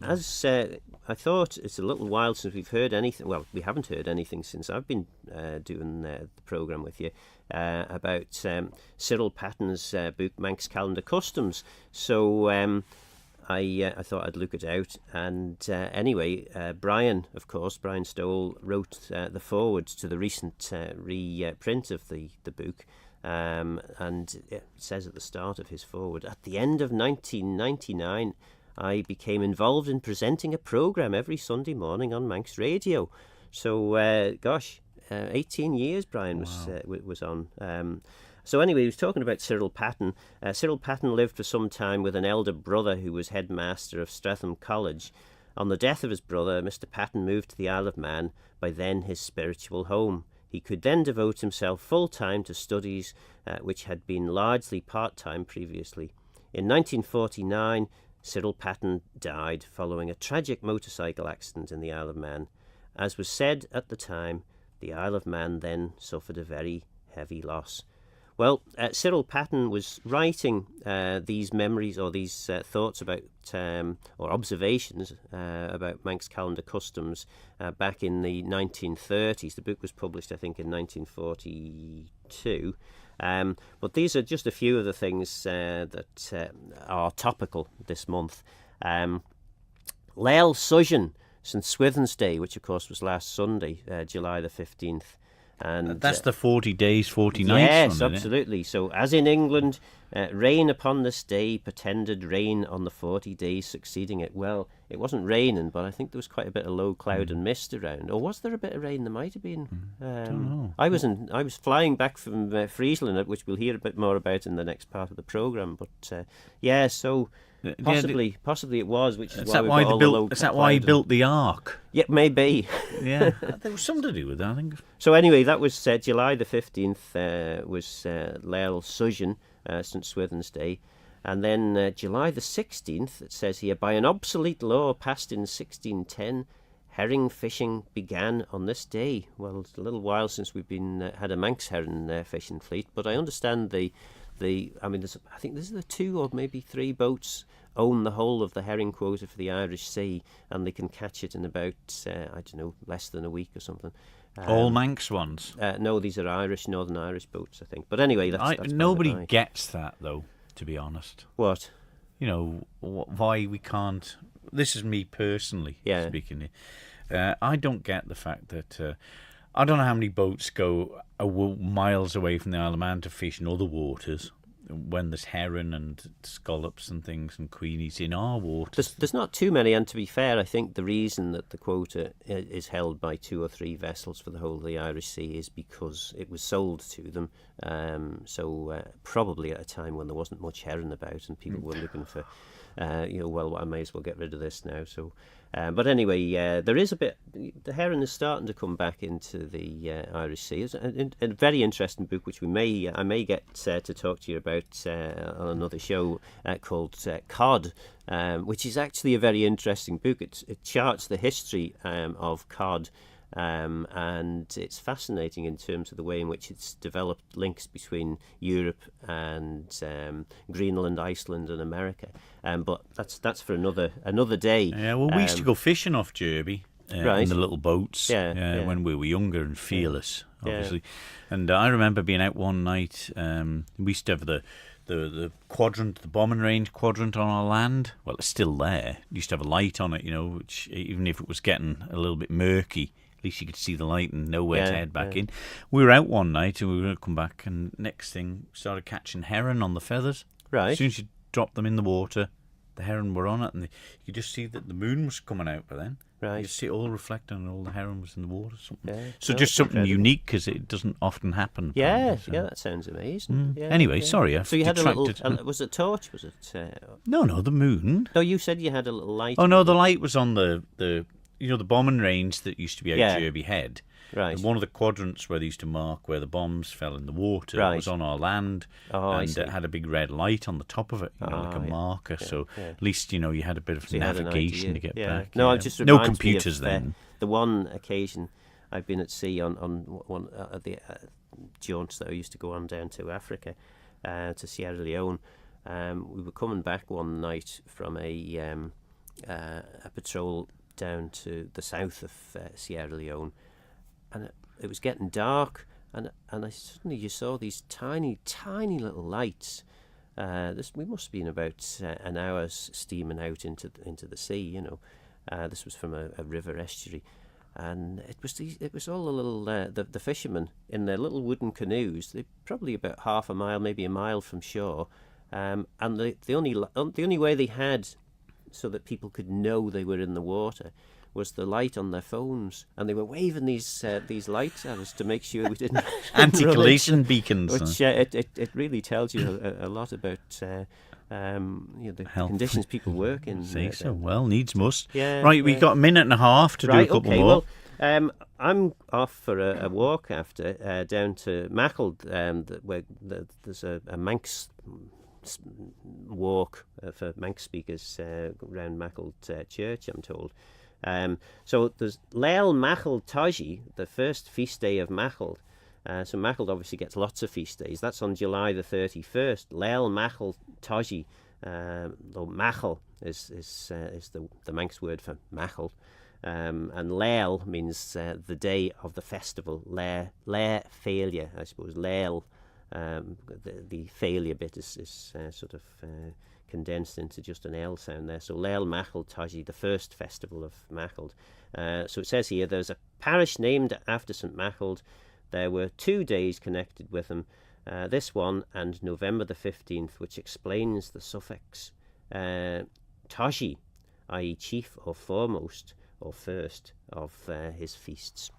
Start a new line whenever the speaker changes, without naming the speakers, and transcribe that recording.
as I thought, it's a little while since we've heard anything. Well, we haven't heard anything since I've been doing the programme with you about Cyril Patton's book, Manx Calendar Customs. So I thought I'd look it out. And anyway, Brian Stowell wrote the foreword to the recent reprint of the book. And it says at the start of his foreword, at the end of 1999, I became involved in presenting a programme every Sunday morning on Manx Radio. So, 18 years Brian was on. So anyway, he was talking about Cyril Patton. Cyril Patton lived for some time with an elder brother who was headmaster of Streatham College. On the death of his brother, Mr. Patton moved to the Isle of Man, by then his spiritual home. He could then devote himself full-time to studies which had been largely part-time previously. In 1949, Cyril Patton died following a tragic motorcycle accident in the Isle of Man. As was said at the time, the Isle of Man then suffered a very heavy loss. Well, Cyril Patton was writing these memories or these thoughts about or observations about Manx calendar customs back in the 1930s. The book was published, I think, in 1942. But these are just a few of the things that are topical this month. Leil Sujan, St Swithin's Day, which of course was last Sunday, July the 15th. And
that's the 40 days, 40 nights.
Yes, absolutely. So, as in England, rain upon this day portended rain on the 40 days succeeding it. Well, it wasn't raining, but I think there was quite a bit of low cloud and mist around. Or was there a bit of rain? There might have been.
Don't know.
I was flying back from Friesland, which we'll hear a bit more about in the next part of the programme. But so. Possibly it was, which is why we got all the low.
Is that why he built the Ark?
Yeah, maybe.
Yeah, there was something to do with that, I think.
So anyway, that was July the 15th. Was Leil Sujan, St Swithin's Day, and then July the 16th. It says here, by an obsolete law passed in 1610, herring fishing began on this day. Well, it's a little while since we've been had a Manx herring fishing fleet, but I understand I think there's the 2 or maybe 3 boats own the whole of the herring quota for the Irish Sea, and they can catch it in about, less than a week or something.
All Manx ones?
No, these are Northern Irish boats, I think. But anyway, that's
nobody gets that, though, to be honest.
What?
You know, why we can't... This is me personally speaking here. I don't get the fact that... I don't know how many boats go miles away from the Isle of Man to fish in other waters when there's heron and scallops and things and queenies in our waters.
There's not too many, and to be fair, I think the reason that the quota is held by 2 or 3 vessels for the whole of the Irish Sea is because it was sold to them. Probably at a time when there wasn't much heron about and people were looking for... I may as well get rid of this now. So, but anyway, there is a bit. The heron is starting to come back into the Irish Sea. It's a very interesting book, which I may get to talk to you about on another show called Cod, which is actually a very interesting book. It charts the history of cod. And it's fascinating in terms of the way in which it's developed links between Europe and Greenland, Iceland, and America. But that's for another day.
Yeah, well, we used to go fishing off Derby in the little boats when we were younger and fearless, obviously. Yeah. And I remember being out one night. We used to have the quadrant, the bombing range quadrant on our land. Well, it's still there. You used to have a light on it, which even if it was getting a little bit murky, at least you could see the light and know where to head back in. We were out one night and we were going to come back, and next thing, started catching heron on the feathers.
Right.
As soon as you dropped them in the water, the heron were on it, and you could just see that the moon was coming out by then.
Right.
You just see it all reflecting, and all the heron was in the water.
Just
something unique, because it doesn't often happen.
Yeah, that sounds amazing. Yeah,
anyway, sorry, I've
so you had
detracted.
a little. Was it a torch? Was it?
No, the moon.
No, you said you had a little light.
Oh no, the light was on the the bombing range that used to be out Derby Head.
Right.
And one of the quadrants where they used to mark where the bombs fell in the water was on our land, and it had a big red light on the top of it, like a marker. Yeah, so at least you had a bit of navigation to get back.
No, just
no computers then.
The one occasion I've been at sea on one of the jaunts that I used to go on down to Africa, to Sierra Leone. We were coming back one night from a a patrol down to the south of Sierra Leone, and it was getting dark, and I suddenly you saw these tiny little lights. We must have been about an hour's steaming out into the sea. You know, this was from a river estuary. And it was all the little the fishermen in their little wooden canoes. They're probably about half a mile, maybe a mile from shore, and the only way they had so that people could know they were in the water was the light on their phones, and they were waving these lights at us to make sure we didn't
anti-collision beacons.
Which it really tells you a lot about. The conditions people work in.
Say so. Well, needs must.
Yeah,
right, we've got a minute and a half to do a couple more.
Well, I'm off for a walk after down to Machald, where there's a Manx walk for Manx speakers around Machald Church, I'm told. So there's Leil Machald Taji, the first feast day of Machald. So Machald obviously gets lots of feast days. That's on July the 31st. Leil Machald Taji. Though Machal is the Manx word for Machald. And Leil means the day of the festival. Le failure, I suppose. Leil, the failure bit is sort of condensed into just an L sound there. So Leil Machald Taji, the first festival of Machald. So it says here there's a parish named after St Machald. There were 2 days connected with him, this one and November the 15th, which explains the suffix Taji, i.e. chief or foremost or first of his feasts.